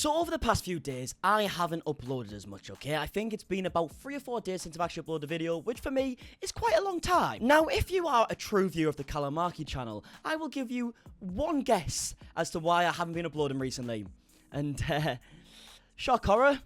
So over the past few days, I haven't uploaded as much, okay? I think it's been about 3 or 4 days since I've actually uploaded a video, which for me is quite a long time. Now, if you are a true viewer of the MARKIE channel, I will give you one guess as to why I haven't been uploading recently. And, shock horror,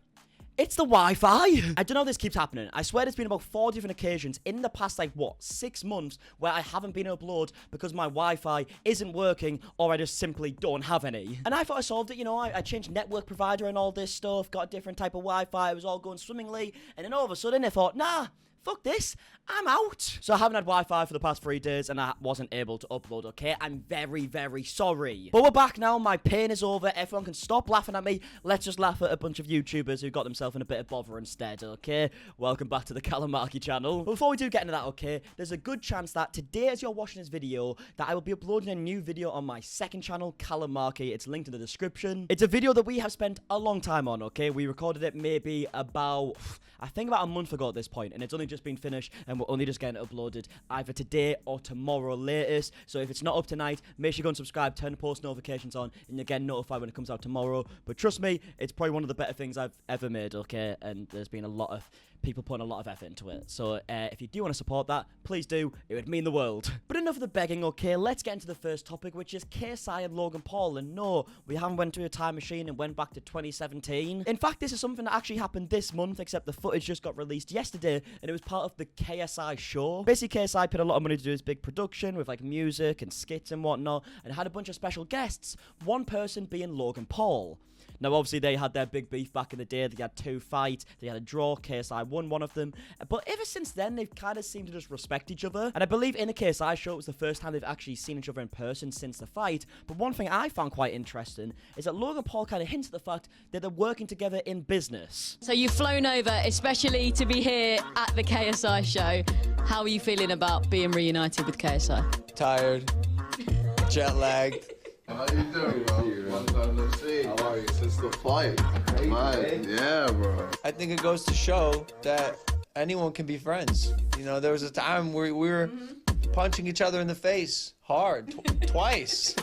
it's the Wi-Fi. I don't know if this keeps happening. I swear there's been about 4 different occasions in the past, 6 months where I haven't been able to upload because my Wi-Fi isn't working or I just simply don't have any. And I thought I solved it, you know, I changed network provider and all this stuff, got a different type of Wi-Fi, it was all going swimmingly, and then all of a sudden I thought, nah, fuck this, I'm out. So I haven't had Wi-Fi for the past 3 days and I wasn't able to upload, okay? I'm very, very sorry. But we're back now, my pain is over, everyone can stop laughing at me. Let's just laugh at a bunch of YouTubers who got themselves in a bit of bother instead, okay? Welcome back to the MARKIE channel. But before we do get into that, okay, there's a good chance that today as you're watching this video, that I will be uploading a new video on my second channel, MARKIE. It's linked in the description. It's a video that we have spent a long time on, okay? We recorded it maybe about, I think about a month ago at this point, and it's only just been finished, and we're only just getting it uploaded either today or tomorrow latest. So if it's not up tonight, make sure you go and subscribe, turn the post notifications on, and you'll get notified when it comes out tomorrow. But trust me, it's probably one of the better things I've ever made, okay? And there's been a lot of people putting a lot of effort into it. So if you do want to support that, please do. It would mean the world. But enough of the begging, okay? Let's get into the first topic, which is KSI and Logan Paul. And no, we haven't went to a time machine and went back to 2017. In fact, this is something that actually happened this month, except the footage just got released yesterday, and it was part of the KSI show. Basically, KSI paid a lot of money to do his big production with, music and skits and whatnot, and had a bunch of special guests, one person being Logan Paul. Now, obviously, they had their big beef back in the day. They had 2 fights. They had a draw. KSI won one of them. But ever since then, they've kind of seemed to just respect each other. And I believe in the KSI show, it was the first time they've actually seen each other in person since the fight. But one thing I found quite interesting is that Logan Paul kind of hints at the fact that they're working together in business. So you've flown over, especially to be here at the KSI show. How are you feeling about being reunited with KSI? Tired, jet lagged. How you doing, bro? Long time no see. How are you? Since the fight. Man, yeah, bro. I think it goes to show that anyone can be friends. You know, there was a time where we were punching each other in the face hard, twice.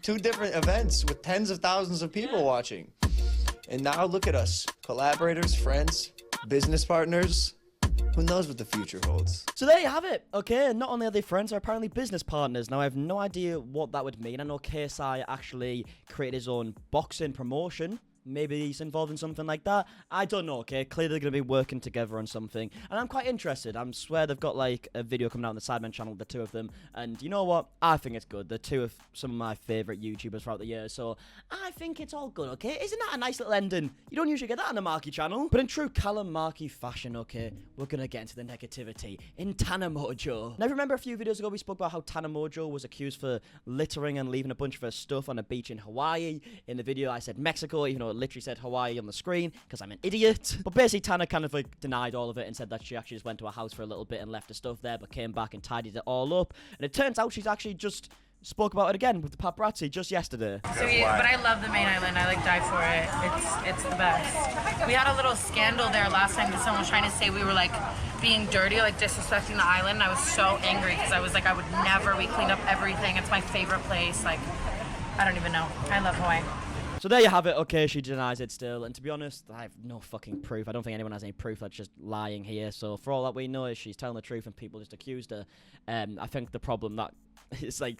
2 different events with tens of thousands of people watching. And now look at us, collaborators, friends, business partners. Who knows what the future holds? So there you have it, okay? Not only are they friends, they're apparently business partners. Now, I have no idea what that would mean. I know KSI actually created his own boxing promotion. Maybe he's involved in something like that. I don't know, okay? Clearly they're going to be working together on something. And I'm quite interested. I swear they've got, a video coming out on the Sidemen channel, the 2 of them. And you know what? I think it's good. They're 2 of some of my favourite YouTubers throughout the year. So I think it's all good, okay? Isn't that a nice little ending? You don't usually get that on the MARKIE channel. But in true MARKIE fashion, okay, we're going to get into the negativity in Tana Mongeau. Now, remember a few videos ago we spoke about how Tana Mongeau was accused for littering and leaving a bunch of her stuff on a beach in Hawaii. In the video, I said Mexico, even though it literally said Hawaii on the screen, because I'm an idiot. But basically, Tana kind of denied all of it and said that she actually just went to her house for a little bit and left her stuff there, but came back and tidied it all up. And it turns out she's actually just spoke about it again with the paparazzi just yesterday. So but I love the main island. I die for it. It's the best. We had a little scandal there last time that someone was trying to say we were being dirty, disrespecting the island. And I was so angry because I was I would never. We cleaned up everything. It's my favorite place. I don't even know. I love Hawaii. So there you have it, okay, she denies it still, and to be honest, I have no fucking proof. I don't think anyone has any proof that's just lying here, so for all that we know is she's telling the truth and people just accused her. I think the problem that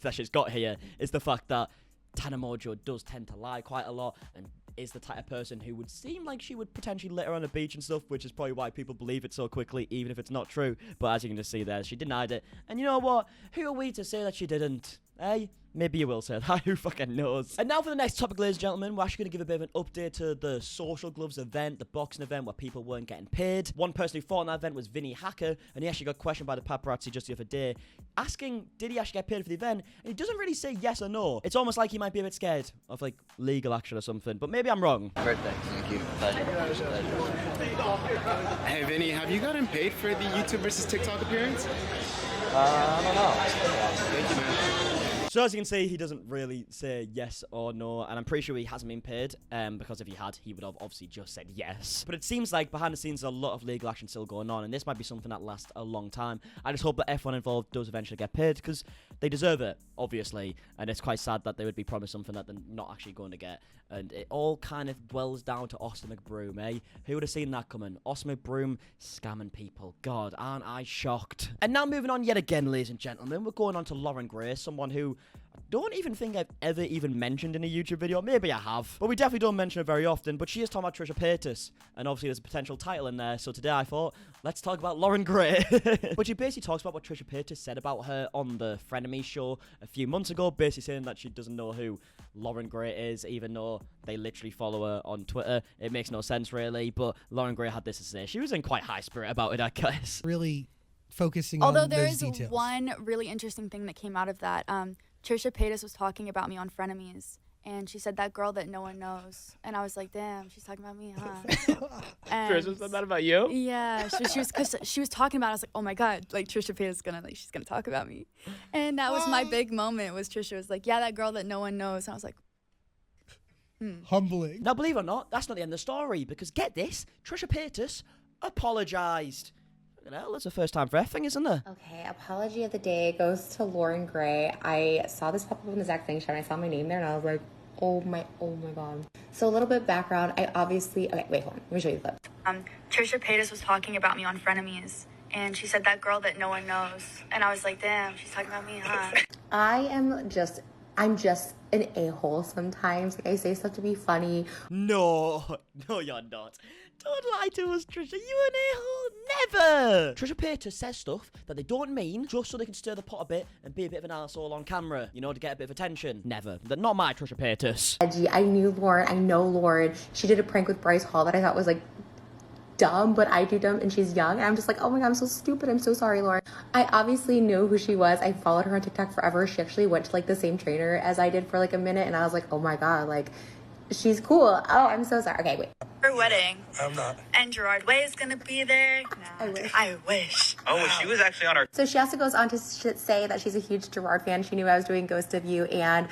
that she's got here is the fact that Tana Mongeau does tend to lie quite a lot, and is the type of person who would seem like she would potentially litter on a beach and stuff, which is probably why people believe it so quickly, even if it's not true. But as you can just see there, she denied it, and you know what? Who are we to say that she didn't? Eh? Maybe you will say that. Who fucking knows? And now for the next topic, ladies and gentlemen, we're actually going to give a bit of an update to the Social Gloves event, the boxing event where people weren't getting paid. One person who fought in that event was Vinny Hacker, and he actually got questioned by the paparazzi just the other day, asking did he actually get paid for the event, and he doesn't really say yes or no. It's almost like he might be a bit scared of legal action or something, but maybe I'm wrong. Birthday. Thank you. Pleasure. Hey Vinny, have you gotten paid for the YouTube versus TikTok appearance? I don't know. Thank you, man. So as you can see, he doesn't really say yes or no, and I'm pretty sure he hasn't been paid, because if he had, he would have obviously just said yes. But it seems like behind the scenes, there's a lot of legal action still going on, and this might be something that lasts a long time. I just hope that everyone involved does eventually get paid, because they deserve it, obviously. And it's quite sad that they would be promised something that they're not actually going to get. And it all kind of boils down to Austin McBroom, eh? Who would have seen that coming? Austin McBroom scamming people. God, aren't I shocked? And now moving on yet again, ladies and gentlemen, we're going on to Loren Gray, someone who I don't even think I've ever even mentioned in a YouTube video. Maybe I have, but we definitely don't mention it very often. But she is talking about Trisha Paytas, and obviously there's a potential title in there. So today I thought, let's talk about Loren Gray. But she basically talks about what Trisha Paytas said about her on the Frenemies show a few months ago, basically saying that she doesn't know who Loren Gray is, even though they literally follow her on Twitter. It makes no sense, really, but Loren Gray had this to say. She was in quite high spirit about it, I guess. Really focusing Although on there those is details. one really interesting thing that came out of that. Trisha Paytas was talking about me on Frenemies, and she said that girl that no one knows. And I was like, damn, she's talking about me, huh? Trisha said that about you? Yeah, because she was talking about it. I was like, oh my God, like Trisha Paytas is gonna, she's gonna talk about me. And that was my big moment, was Trisha was like, yeah, that girl that no one knows. And I was like, Humbling. Now, believe it or not, that's not the end of the story, because get this, Trisha Paytas apologised. Hell, that's the first time for everything, isn't there? Okay, apology of the day goes to Loren Gray. I saw this pop up on the Zach Thing show, and I saw my name there, and I was like, oh my God. So a little bit of background. I obviously, okay, wait, hold on. Let me show you the clip. Trisha Paytas was talking about me on Frenemies, and she said that girl that no one knows. And I was like, damn, she's talking about me, huh? I'm just an a-hole sometimes. Like, I say stuff to be funny. No, you're not. Don't lie to us, Trisha. You an a-hole? Never! Trisha Paytas says stuff that they don't mean just so they can stir the pot a bit and be a bit of an arsehole on camera, you know, to get a bit of attention. Never. Not my Trisha Paytas. Edgy. I knew Lauren. I know Lauren. She did a prank with Bryce Hall that I thought was, like, dumb, but I do dumb, and she's young. And I'm just like, oh my God, I'm so stupid. I'm so sorry, Lauren. I obviously knew who she was. I followed her on TikTok forever. She actually went to, like, the same trainer as I did for, like, a minute, and I was like, oh my God, like, she's cool. Oh, I'm so sorry. Okay, wait. Her wedding. I'm not. And Gerard Way is gonna be there. I wish. Oh, she was actually on our... So she also goes on to say that she's a huge Gerard fan. She knew I was doing Ghost of You, and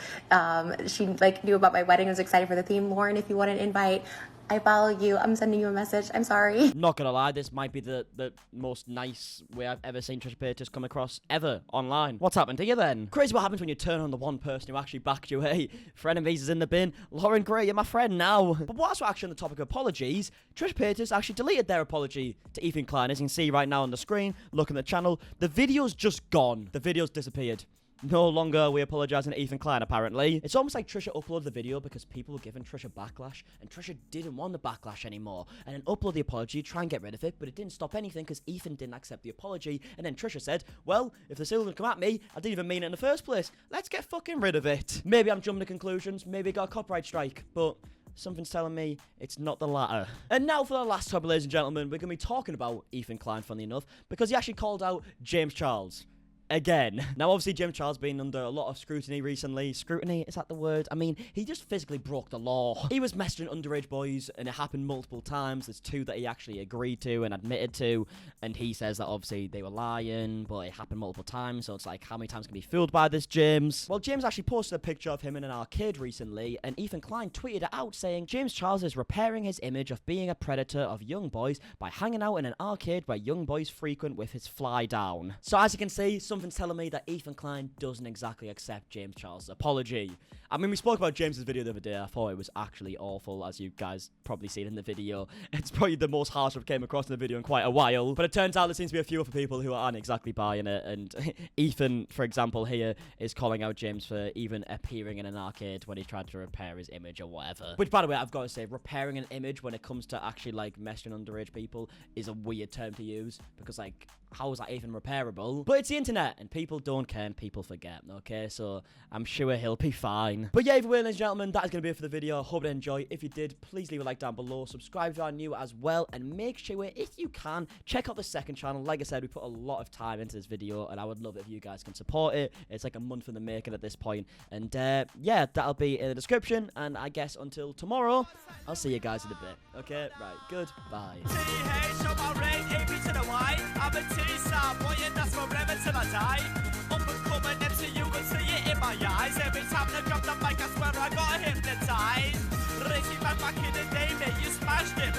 she, like, knew about my wedding and was excited for the theme. Lauren, if you want an invite, I follow you. I'm sending you a message. I'm sorry. Not gonna lie, this might be the most nice way I've ever seen Trisha Paytas come across ever online. What's happened to you then? Crazy what happens when you turn on the one person who actually backed you. Hey, Frenemies is in the bin. Loren Gray, you're my friend now. But whilst we're actually on the topic of apologies, Trisha Paytas actually deleted their apology to Ethan Klein. As you can see right now on the screen, look at the channel. The video's just gone. The video's disappeared. No longer are we apologising to Ethan Klein, apparently. It's almost like Trisha uploaded the video because people were giving Trisha backlash, and Trisha didn't want the backlash anymore, and then upload the apology, try and get rid of it, but it didn't stop anything because Ethan didn't accept the apology, and then Trisha said, well, if they're still going to come at me, I didn't even mean it in the first place. Let's get fucking rid of it. Maybe I'm jumping to conclusions, maybe I got a copyright strike, but something's telling me it's not the latter. And now for the last topic, ladies and gentlemen, we're going to be talking about Ethan Klein, funnily enough, because he actually called out James Charles. Again. Now, obviously, James Charles been under a lot of scrutiny recently. Scrutiny, is that the word? I mean, he just physically broke the law. He was messaging underage boys, and it happened multiple times. There's 2 that he actually agreed to and admitted to, and he says that obviously they were lying, but it happened multiple times, so it's like, how many times can you be fooled by this, James? Well, James actually posted a picture of him in an arcade recently, and Ethan Klein tweeted it out saying, James Charles is repairing his image of being a predator of young boys by hanging out in an arcade where young boys frequent with his fly down. So as you can see, something's telling me that Ethan Klein doesn't exactly accept James Charles' apology. I mean, we spoke about James's video the other day. I thought it was actually awful, as you guys probably seen in the video. It's probably the most harsh I've came across in the video in quite a while. But it turns out there seems to be a few other people who aren't exactly buying it. And Ethan, for example, here is calling out James for even appearing in an arcade when he tried to repair his image or whatever. Which, by the way, I've got to say, repairing an image when it comes to actually, like, messaging underage people is a weird term to use. Because, like, how is that even repairable? But it's the internet, and people don't care and people forget, okay? So I'm sure he'll be fine. But yeah, anyway, ladies and gentlemen, that is going to be it for the video. Hope you enjoy. If you did, please leave a like down below. Subscribe if you are new as well, and make sure, if you can, check out the second channel. Like I said, we put a lot of time into this video, and I would love it if you guys can support it. It's like a month in the making at this point. And yeah, that'll be in the description. And I guess until tomorrow, I'll see you guys in a bit. Okay, right, goodbye. That's forever till I die. Up and coming MCU and see it in my eyes. Every time I drop the mic, I swear I got hypnotized. Racing back in the day.